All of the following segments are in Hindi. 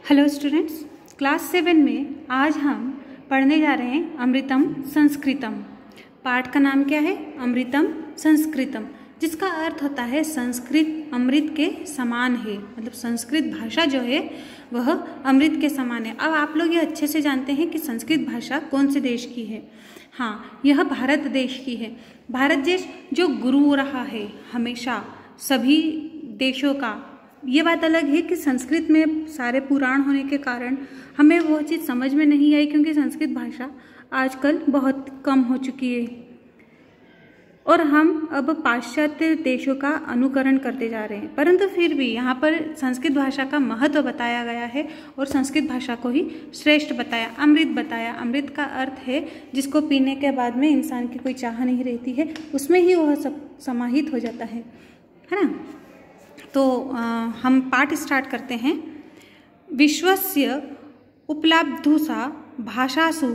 हेलो स्टूडेंट्स, क्लास 7 में आज हम पढ़ने जा रहे हैं अमृतम संस्कृतम। पाठ का नाम क्या है? अमृतम संस्कृतम, जिसका अर्थ होता है संस्कृत अमृत के समान है। मतलब संस्कृत भाषा जो है वह अमृत के समान है। अब आप लोग ये अच्छे से जानते हैं कि संस्कृत भाषा कौन से देश की है। हाँ, यह भारत देश की है। भारत देश जो गुरु रहा है हमेशा सभी देशों का। ये बात अलग है कि संस्कृत में सारे पुराण होने के कारण हमें वो चीज़ समझ में नहीं आई, क्योंकि संस्कृत भाषा आजकल बहुत कम हो चुकी है और हम अब पाश्चात्य देशों का अनुकरण करते जा रहे हैं। परंतु फिर भी यहाँ पर संस्कृत भाषा का महत्व बताया गया है और संस्कृत भाषा को ही श्रेष्ठ बताया, अमृत बताया। अमृत का अर्थ है जिसको पीने के बाद में इंसान की कोई चाह नहीं रहती है, उसमें ही वह सब समाहित हो जाता है ना। तो हम पाठ स्टार्ट करते हैं। विश्वस्य उपलब्धुषा भाषासु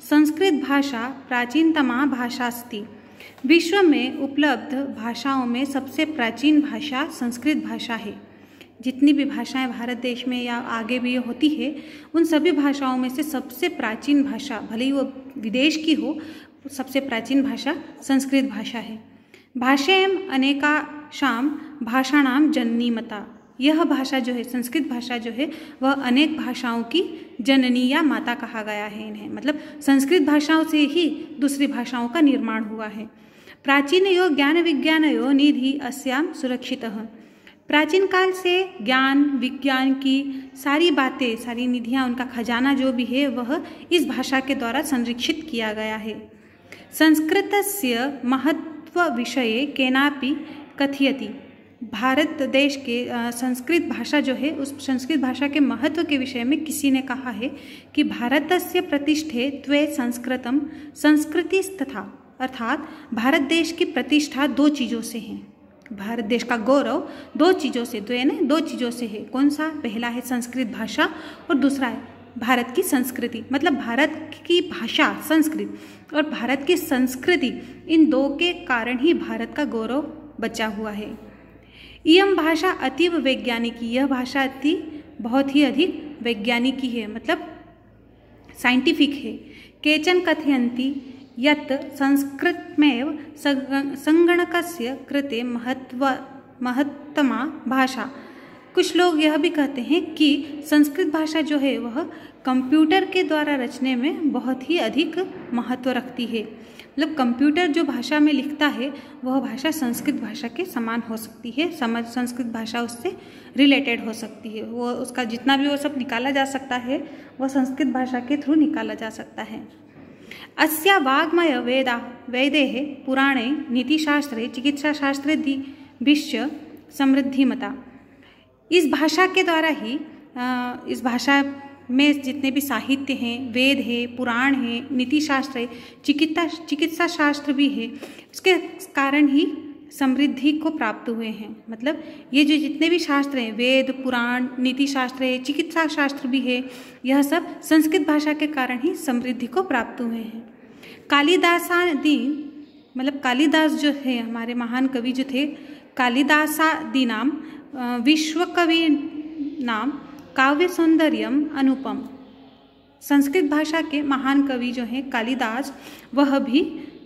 संस्कृत भाषा प्राचीनतमा भाषास्ति। विश्व में उपलब्ध भाषाओं में सबसे प्राचीन भाषा संस्कृत भाषा है। जितनी भी भाषाएं भारत देश में या आगे भी होती है, उन सभी भाषाओं में से सबसे प्राचीन भाषा, भले ही वो विदेश की हो, सबसे प्राचीन भाषा संस्कृत भाषा है। भाषेयम् अनेकाशां भाषाणां जननीमता। यह भाषा जो है, संस्कृत भाषा जो है, वह अनेक भाषाओं की जननी या माता कहा गया है इन्हें। मतलब संस्कृत भाषाओं से ही दूसरी भाषाओं का निर्माण हुआ है। प्राचीनयो ज्ञान विज्ञानयो निधि अस्याम सुरक्षितः। प्राचीन काल से ज्ञान विज्ञान की सारी बातें, सारी निधियाँ, उनका खजाना जो भी है वह इस भाषा के द्वारा संरक्षित किया गया है। संस्कृतस्य महत्व विषये केनापि कथयति। भारत देश के संस्कृत भाषा जो है, उस संस्कृत भाषा के महत्व के विषय में किसी ने कहा है कि भारतस्य प्रतिष्ठे त्वे संस्कृतम संस्कृतिस्तथा। अर्थात भारत देश की प्रतिष्ठा दो चीज़ों से है। भारत देश का गौरव दो चीज़ों से, दो चीज़ों से है। कौन सा? पहला है संस्कृत भाषा और दूसरा है भारत की संस्कृति। मतलब भारत की भाषा संस्कृत और भारत की संस्कृति, इन दो के कारण ही भारत का गौरव बचा हुआ है। इयम भाषा अतीव वैज्ञानिकी। यह भाषा बहुत ही अधिक वैज्ञानिकी है, मतलब साइंटिफिक है। केचन कथयन्ति यत् संस्कृतमेव संगणकस्य कृते महत्तमा भाषा। कुछ लोग यह भी कहते हैं कि संस्कृत भाषा जो है वह कंप्यूटर के द्वारा रचने में बहुत ही अधिक महत्व रखती है। मतलब कंप्यूटर जो भाषा में लिखता है वह भाषा संस्कृत भाषा के समान हो सकती है, संस्कृत भाषा उससे रिलेटेड हो सकती है। वो उसका जितना भी वो सब निकाला जा सकता है वह संस्कृत भाषा के थ्रू निकाला जा सकता है। अस्या वाग्मय वेदेः पुराणे नीतिशास्त्रे चिकित्साशास्त्रे दिभिश्च समृद्धिमता। इस भाषा के द्वारा ही इस भाषा में जितने भी साहित्य हैं, वेद है, पुराण है, नीति शास्त्र है, चिकित्सा शास्त्र भी है, उसके कारण ही समृद्धि को प्राप्त हुए हैं। मतलब ये जो जितने भी शास्त्र हैं, वेद, पुराण, नीति शास्त्र है, चिकित्सा शास्त्र भी है, यह सब संस्कृत भाषा के कारण ही समृद्धि को प्राप्त हुए हैं। कालिदासादि, मतलब कालिदास जो है हमारे महान कवि जो थे, कालिदासादि नाम विश्वकवि नाम काव्य सौंदर्यम अनुपम। संस्कृत भाषा के महान कवि जो हैं कालिदास, वह भी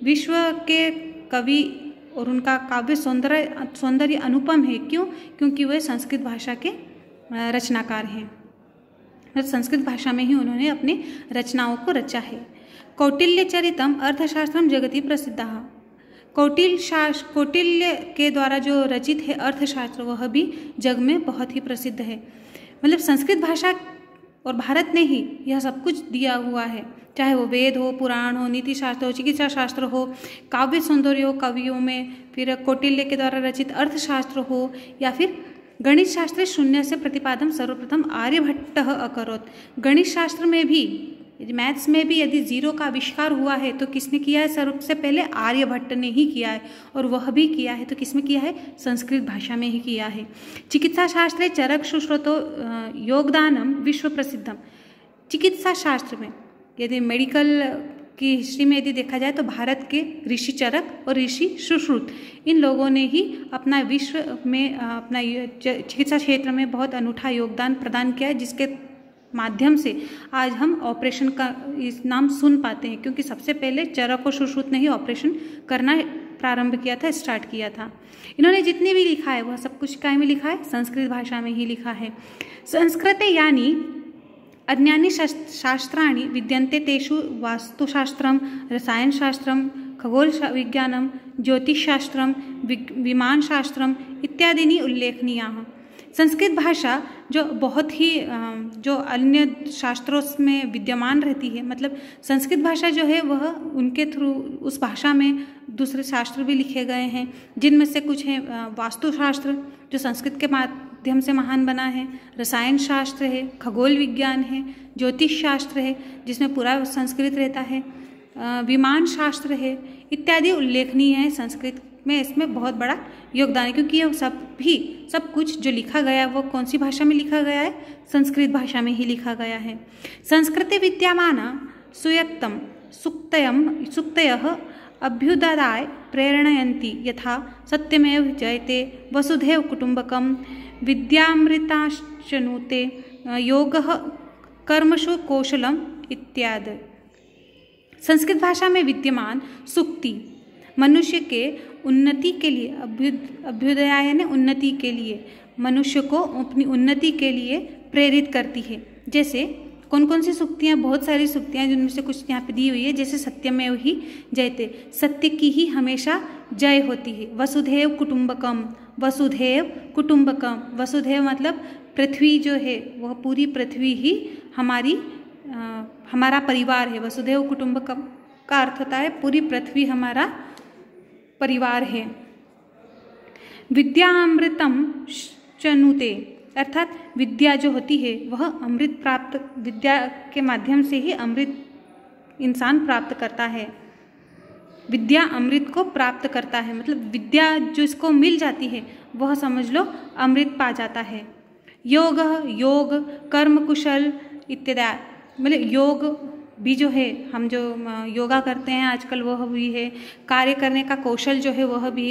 विश्व के कवि और उनका काव्य सौंदर्य अनुपम है। क्यों? क्योंकि वे संस्कृत भाषा के रचनाकार हैं। संस्कृत भाषा में ही उन्होंने अपनी रचनाओं को रचा है। कौटिल्य चरितम अर्थशास्त्रम जगति प्रसिद्धः। कौटिल्य के द्वारा जो रचित है अर्थशास्त्र, वह भी जग में बहुत ही प्रसिद्ध है। मतलब संस्कृत भाषा और भारत ने ही यह सब कुछ दिया हुआ है, चाहे वो वेद हो, पुराण हो, नीति शास्त्र हो, चिकित्सा शास्त्र हो, काव्य सौंदर्य हो कवियों में, फिर कौटिल्य के द्वारा रचित अर्थशास्त्र हो, या फिर गणित शास्त्र शून्य से प्रतिपादम सर्वप्रथम आर्यभट्टः अकरोत्। गणित शास्त्र में भी, मैथ्स में भी यदि जीरो का आविष्कार हुआ है तो किसने किया है? सबसे पहले आर्यभट्ट ने ही किया है, और वह भी किया है तो किसमें किया है? संस्कृत भाषा में ही किया है। चिकित्सा शास्त्रे चरक सुश्रुतो योगदानम विश्व प्रसिद्धम। चिकित्सा शास्त्र में यदि मेडिकल की हिस्ट्री में यदि देखा जाए तो भारत के ऋषि चरक और ऋषि सुश्रुत, इन लोगों ने ही अपना विश्व में अपना चिकित्सा क्षेत्र में बहुत अनूठा योगदान प्रदान किया है, जिसके माध्यम से आज हम ऑपरेशन का इस नाम सुन पाते हैं, क्योंकि सबसे पहले चरक और सुश्रुत ने ही ऑपरेशन करना प्रारंभ किया था, स्टार्ट किया था। इन्होंने जितने भी लिखा है वह सब कुछ काय में लिखा है, संस्कृत भाषा में ही लिखा है। संस्कृते यानी अन्यानि शास्त्राणि विद्यन्ते तेषु वास्तुशास्त्रं, रसायनशास्त्रं, खगोल विज्ञानं, ज्योतिषशास्त्रं, विमानशास्त्रम इत्यादि उल्लेखनीयाः। संस्कृत भाषा जो बहुत ही जो अन्य शास्त्रों में विद्यमान रहती है, मतलब संस्कृत भाषा जो है वह उनके थ्रू उस भाषा में दूसरे शास्त्र भी लिखे गए हैं, जिनमें से कुछ हैं वास्तुशास्त्र जो संस्कृत के माध्यम से महान बना है, रसायन शास्त्र है, खगोल विज्ञान है, ज्योतिष शास्त्र है जिसमें पूरा संस्कृत रहता है, विमान शास्त्र है इत्यादि उल्लेखनीय है। संस्कृत में इसमें बहुत बड़ा योगदान है, क्योंकि यह सब कुछ जो लिखा गया है वो कौन सी भाषा में लिखा गया है, संस्कृत भाषा में ही लिखा गया है। संस्कृते विद्यमाना सुयक्तम सुक्तयः अभ्युदयाय प्रेरणयन्ति, यथा सत्यमेव जयते, वसुधैव कुटुम्बकम, विद्यामृताश्चनुते, योगः कर्मसु कौशलम इत्यादि। संस्कृत भाषा में विद्यमान सूक्ति मनुष्य के उन्नति के लिए, अभ्युदय यानी उन्नति के लिए, मनुष्य को अपनी उन्नति के लिए प्रेरित करती है। जैसे कौन कौन सी सूक्तियाँ, बहुत सारी सूक्तियाँ जिनमें से कुछ यहाँ पे दी हुई है। जैसे सत्यमेव ही जयते, सत्य की ही हमेशा जय होती है। वसुधैव कुटुम्बकम, वसुधैव कुटुम्बकम, वसुधैव मतलब पृथ्वी जो है वह पूरी पृथ्वी ही हमारा परिवार है। वसुधैव कुटुम्बकम का अर्थ होता है पूरी पृथ्वी हमारा परिवार है। विद्या अमृतम चनुते, अर्थात विद्या जो होती है वह अमृत प्राप्त, विद्या के माध्यम से ही अमृत इंसान प्राप्त करता है। विद्या अमृत को प्राप्त करता है, मतलब विद्या जो इसको मिल जाती है वह समझ लो अमृत पा जाता है। योग कर्म कुशल इत्यादि, मतलब योग भी जो है हम जो योगा करते हैं आजकल वह भी है, कार्य करने का कौशल जो है वह भी है।